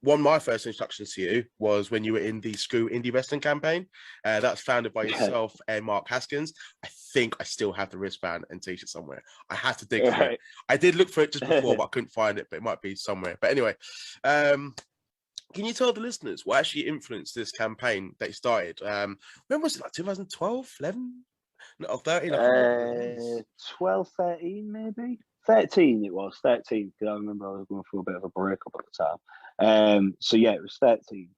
one of my first introductions to you was when you were in the Screw Indie Wrestling campaign. That's founded by yourself and Mark Haskins. I think I still have the wristband and t-shirt somewhere. I had to dig for it. I did look for it just before, but I couldn't find it, but it might be somewhere. But anyway, can you tell the listeners what actually influenced this campaign that you started? When was it, like 2012, 11? No, 13? 12, 13 maybe? 13 it was, 13, because I remember I was going through a bit of a breakup at the time. So yeah, it was 13.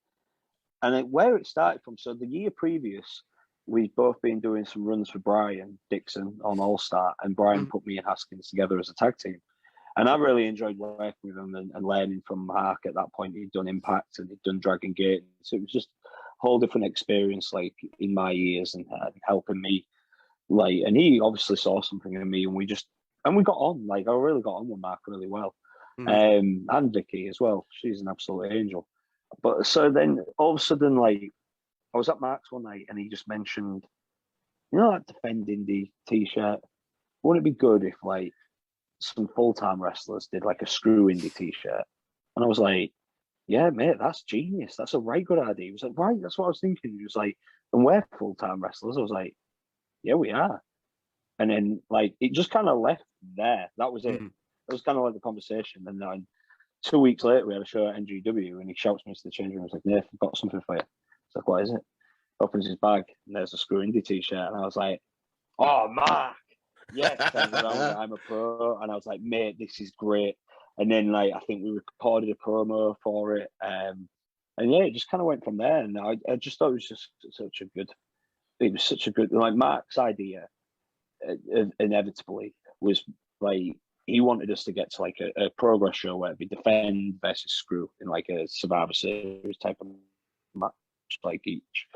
And where it started from, so the year previous, we'd both been doing some runs for Brian Dixon on All-Star, and Brian put me and Haskins together as a tag team. And I really enjoyed working with him and learning from Mark. At that point, he'd done Impact and he'd done Dragon Gate. So it was just a whole different experience, like, in my ears and helping me. Like, and he obviously saw something in me, and we got on. Like, I really got on with Mark really well. And Vicky as well. She's an absolute angel. But so then all of a sudden, like, I was at Mark's one night and he just mentioned, that Defend Indy t-shirt. Wouldn't it be good if, like, some full-time wrestlers did like a Screw Indie t-shirt? And I was like, yeah, mate, that's genius. That's a right good idea. He was like, right, that's what I was thinking. He was like, and we're full-time wrestlers. I was like, yeah, we are. And then, like, it just kind of left there. That was it. It was kind of like the conversation. And then 2 weeks later, we had a show at NGW, and he shouts me to the change room. I was like, Nathan, I've got something for you. It's like, what is it? Opens his bag, and there's a Screw Indie t-shirt. And I was like, oh, Mark, yes, I'm a pro. And I was like, mate, this is great. And then, like, I think we recorded a promo for it. And yeah, it just kind of went from there. And I just thought it was just such a good, like, Mark's idea inevitably was, like, he wanted us to get to, like, a progress show where it'd be Defend versus Screw in, like, a Survivor Series type of match. Like, each,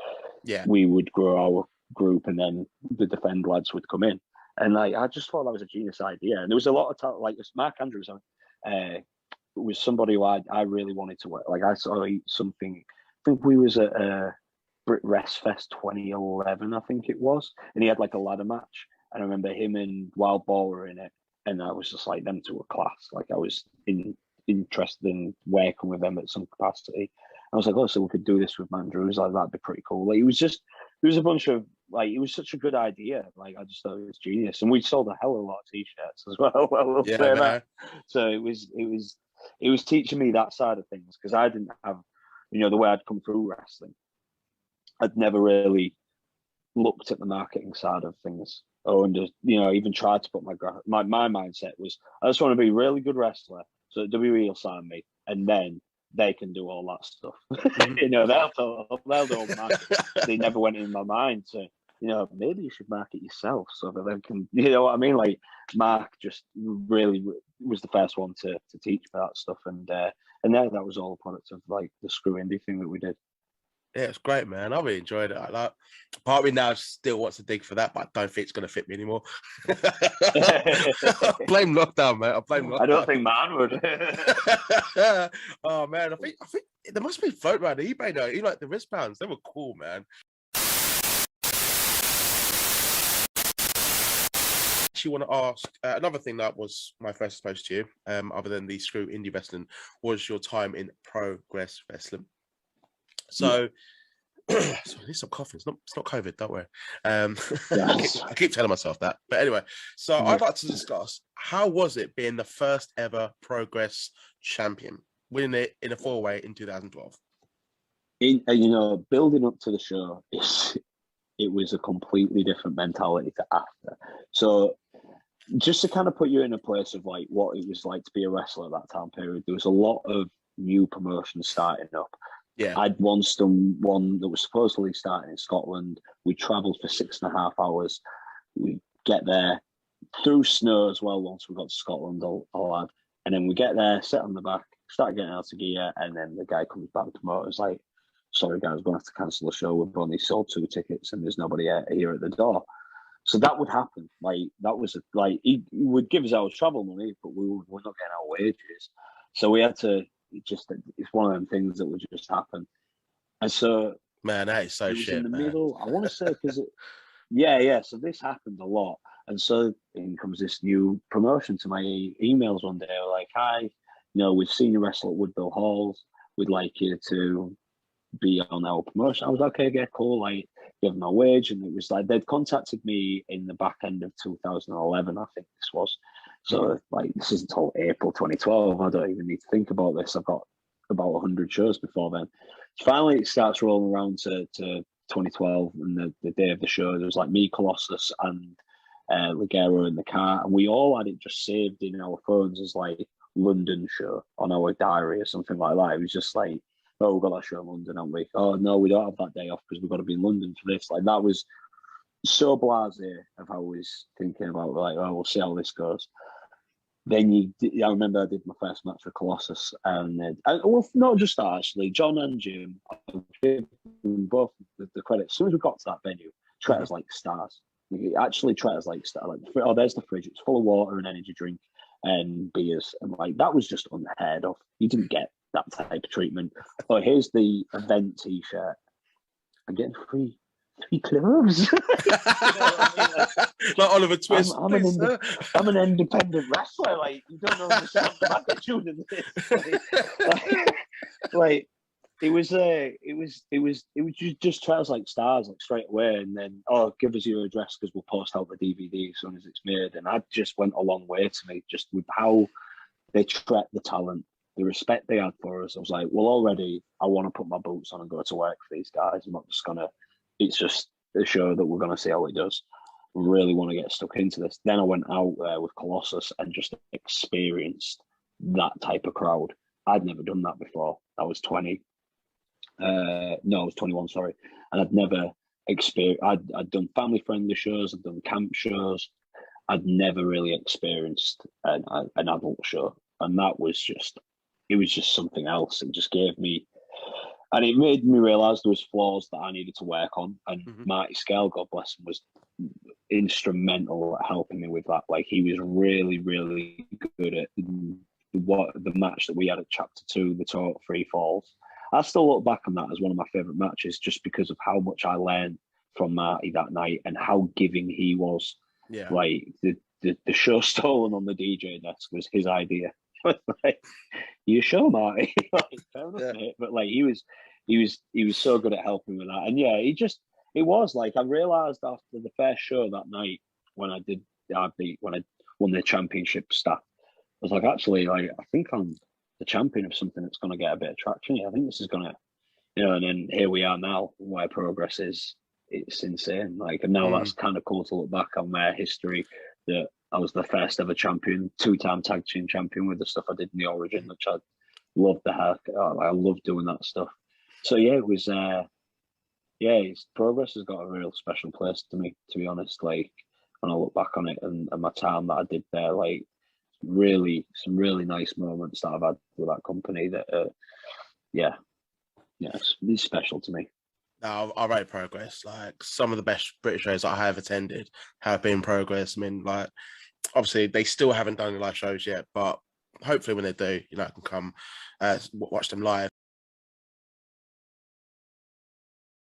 we would grow our group, and then the Defend lads would come in. And, like, I just thought that was a genius idea. And there was a lot of talent, like, Mark Andrews was somebody who I really wanted to work. Like, I saw something, I think we was at Brit Rest Fest 2011, I think it was, and he had, like, a ladder match. And I remember him and Wild Ball were in it, and I was just like, them two were class. Like, I was interested in working with them at some capacity. I was like, oh, so we could do this with Mandrews. Like, that'd be pretty cool. Like, it was a bunch of, like, it was such a good idea. Like, I just thought it was genius. And we sold a hell of a lot of t-shirts as well. I will say that. So it was teaching me that side of things, because I didn't have, the way I'd come through wrestling, I'd never really looked at the marketing side of things, or even tried to put my mindset was, I just want to be a really good wrestler, so that WWE will sign me, and then they can do all that stuff. They'll do all the marketing. They never went in my mind to, maybe you should market yourself so that they can, you know what I mean? Like, Mark just really was the first one to teach me that stuff, and then that was all a product of, like, the Screw Indie thing that we did. Yeah, it's great, man. I really enjoyed it. Part of me now still wants to dig for that, but I don't think it's going to fit me anymore. Blame lockdown, mate. I blame lockdown. I don't think mine would. Oh, man. I think there must be a float around eBay though. You like the wristbands? They were cool, man. Actually want to ask another thing that was my first exposure to you, other than the Screw Indie Wrestling, was your time in Progress Wrestling. So, so at least I'm coughing. It's not COVID, don't worry. I keep telling myself that. But anyway, so I'd like to discuss, how was it being the first ever Progress champion, winning it in a 4-way in 2012? Building up to the show, it was a completely different mentality to after. So just to kind of put you in a place of, like, what it was like to be a wrestler at that time period, there was a lot of new promotions starting up. Yeah, I'd once done one that was supposedly starting in Scotland. We travelled for 6.5 hours. We get there through snow as well once we got to Scotland, all that. And then we get there, sit on the back, start getting out of gear, and then the guy comes back to promote us like, sorry guys, we're going to have to cancel the show. We've only sold 2 tickets and there's nobody here at the door. So that would happen. Like, that was he would give us our travel money, but we're not getting our wages. So we had to, it's one of them things that would just happen. And so, man, that is so shit, in the man. middle, I want to say, because so this happened a lot. And so in comes this new promotion to my emails one day. Like, hi, we've seen you wrestle at Woodville Halls. we'd like you to be on our promotion. I was like, okay, yeah, cool. Like, give them my wage. And it was like, they'd contacted me in the back end of 2011, I think this was. So, like, this isn't until April 2012. I don't even need to think about this. I've got about 100 shows before then. Finally, it starts rolling around to 2012, and the day of the show, there was like me, Colossus, and Ligero in the car, and we all had it just saved in our phones as like London show on our diary or something like that. It was just like, oh, we've got that show in London, haven't we? Oh no, we don't have that day off because we've got to be in London for this. Like, that was so blasé of how I was thinking about, like, oh, we'll see how this goes. Then I remember I did my first match with Colossus, and well, not just that, actually. John and Jim, I'll give them both the credit. As soon as we got to that venue, treat us like stars. Actually, treat us like stars. Like, oh, there's the fridge. It's full of water and energy drink and beers, and like, that was just unheard of. You didn't get that type of treatment. Oh, here's the event T-shirt. I'm getting free clothes. Like Oliver Twist. I'm an independent wrestler. Like, you don't know the magnitude of this. Like, it was just treat us like stars, like, straight away. And then, oh, give us your address because we'll post out the DVD as soon as it's made. And that just went a long way to me, just with how they treat the talent, the respect they had for us. I was like, well, already I want to put my boots on and go to work for these guys. I'm not just gonna. It's just a show that we're gonna see how it does. Really want to get stuck into this. Then I went out there with Colossus and just experienced that type of crowd. I'd never done that before. I was 20. I was 21. Sorry, and I'd never experienced. I'd done family friendly shows. I'd done camp shows. I'd never really experienced an adult show, and that was just. It was just something else. It just gave me, and it made me realise there was flaws that I needed to work on. And Marty Scale, God bless him, was instrumental at helping me with that. Like, he was really, really good at the match that we had at Chapter 2, the Total Free Falls. I still look back on that as one of my favourite matches, just because of how much I learned from Marty that night and how giving he was. Yeah. Like, the show stolen on the DJ desk was his idea. Like, you sure, Marty? Like, fair enough, mate. But like, he was so good at helping with that. And yeah, it was like, I realised after the first show that night when I won the championship staff, I was like, actually, like, I think I'm the champion of something that's going to get a bit of traction here. I think this is going to, and then here we are now, where progress is. It's insane. Like, and now that's kind of cool to look back on their history, that I was the first ever champion, 2-time tag team champion with the stuff I did in the Origin, which I loved the heck. I love doing that stuff. So yeah, it was. Progress has got a real special place to me, to be honest. Like, when I look back on it and my time that I did there, like, really some really nice moments that I've had with that company. That it's special to me. No, I rate Progress. Like, some of the best British shows that I have attended have been Progress. I mean, like, obviously they still haven't done any live shows yet, but hopefully when they do, I can come watch them live.